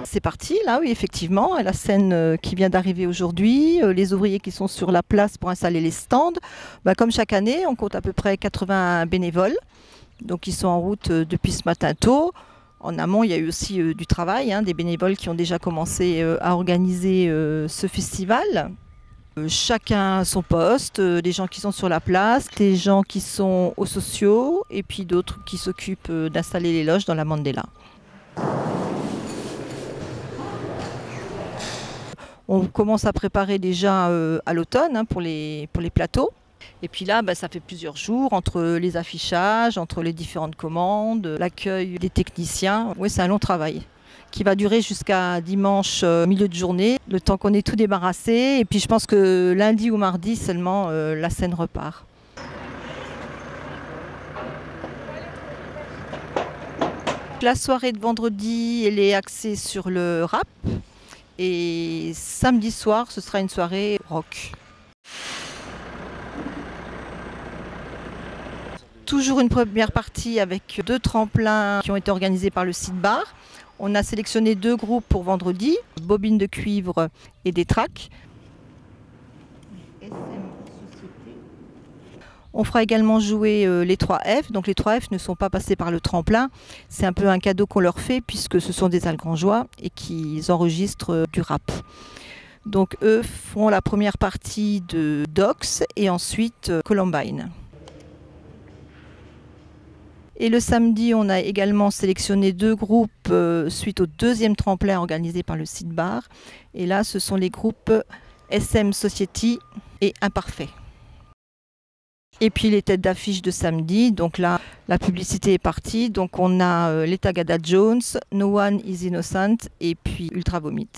C'est parti, là, oui, effectivement. La scène qui vient d'arriver aujourd'hui, les ouvriers qui sont sur la place pour installer les stands. Comme chaque année, on compte à peu près 80 bénévoles. Donc, ils sont en route depuis ce matin tôt. En amont, il y a eu aussi du travail, des bénévoles qui ont déjà commencé à organiser ce festival. Chacun à son poste, des gens qui sont sur la place, des gens qui sont aux sociaux et puis d'autres qui s'occupent d'installer les loges dans la Mandela. On commence à préparer déjà à l'automne pour les plateaux. Et puis là, ça fait plusieurs jours entre les affichages, entre les différentes commandes, l'accueil des techniciens. Oui, c'est un long travail qui va durer jusqu'à dimanche milieu de journée, le temps qu'on ait tout débarrassé. Et puis je pense que lundi ou mardi seulement, la scène repart. La soirée de vendredi, elle est axée sur le rap. Et samedi soir, ce sera une soirée rock. Toujours une première partie avec 2 tremplins qui ont été organisés par le site bar. On a sélectionné 2 groupes pour vendredi, bobines de cuivre et des tracks. On fera également jouer les 3F. Donc les 3F ne sont pas passés par le tremplin. C'est un peu un cadeau qu'on leur fait puisque ce sont des Algrangeois et qu'ils enregistrent du rap. Donc eux font la première partie de Dox et ensuite Columbine. Et le samedi, on a également sélectionné 2 groupes suite au 2e tremplin organisé par le site bar. Et là, ce sont les groupes SM Society et Imparfait. Et puis les têtes d'affiche de samedi, donc là la publicité est partie, donc on a les Tagada Jones, No One is Innocent et puis Ultra Vomit.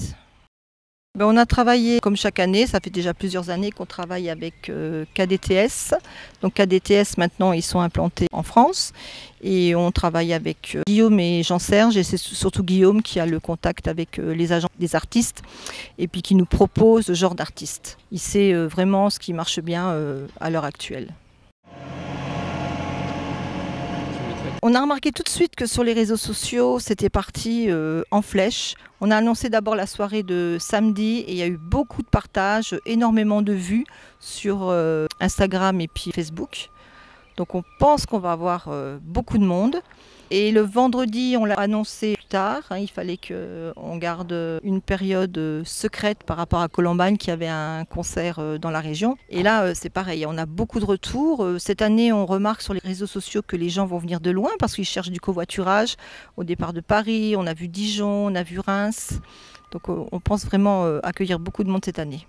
On a travaillé comme chaque année, ça fait déjà plusieurs années qu'on travaille avec KDTS. Donc KDTS maintenant ils sont implantés en France et on travaille avec Guillaume et Jean-Serge et c'est surtout Guillaume qui a le contact avec les agents des artistes et puis qui nous propose ce genre d'artistes. Il sait vraiment ce qui marche bien à l'heure actuelle. On a remarqué tout de suite que sur les réseaux sociaux, c'était parti en flèche. On a annoncé d'abord la soirée de samedi et il y a eu beaucoup de partages, énormément de vues sur Instagram et puis Facebook. Donc on pense qu'on va avoir beaucoup de monde. Et le vendredi, on l'a annoncé plus tard. Il fallait qu'on garde une période secrète par rapport à Columbine qui avait un concert dans la région. Et là, c'est pareil, on a beaucoup de retours. Cette année, on remarque sur les réseaux sociaux que les gens vont venir de loin parce qu'ils cherchent du covoiturage. Au départ de Paris, on a vu Dijon, on a vu Reims. Donc on pense vraiment accueillir beaucoup de monde cette année.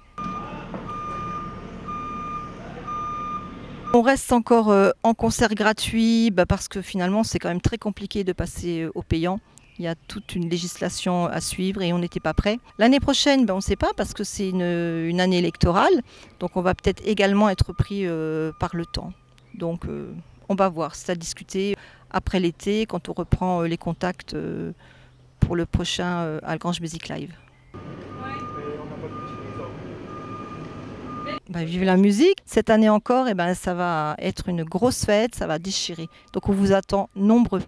On reste encore en concert gratuit parce que finalement c'est quand même très compliqué de passer au payant. Il y a toute une législation à suivre et on n'était pas prêt. L'année prochaine, on ne sait pas parce que c'est une année électorale. Donc on va peut-être également être pris par le temps. Donc on va voir, c'est à discuter après l'été quand on reprend les contacts pour le prochain Algrange Music Live. Vive la musique. Cette année encore, ça va être une grosse fête, ça va déchirer. Donc on vous attend nombreux.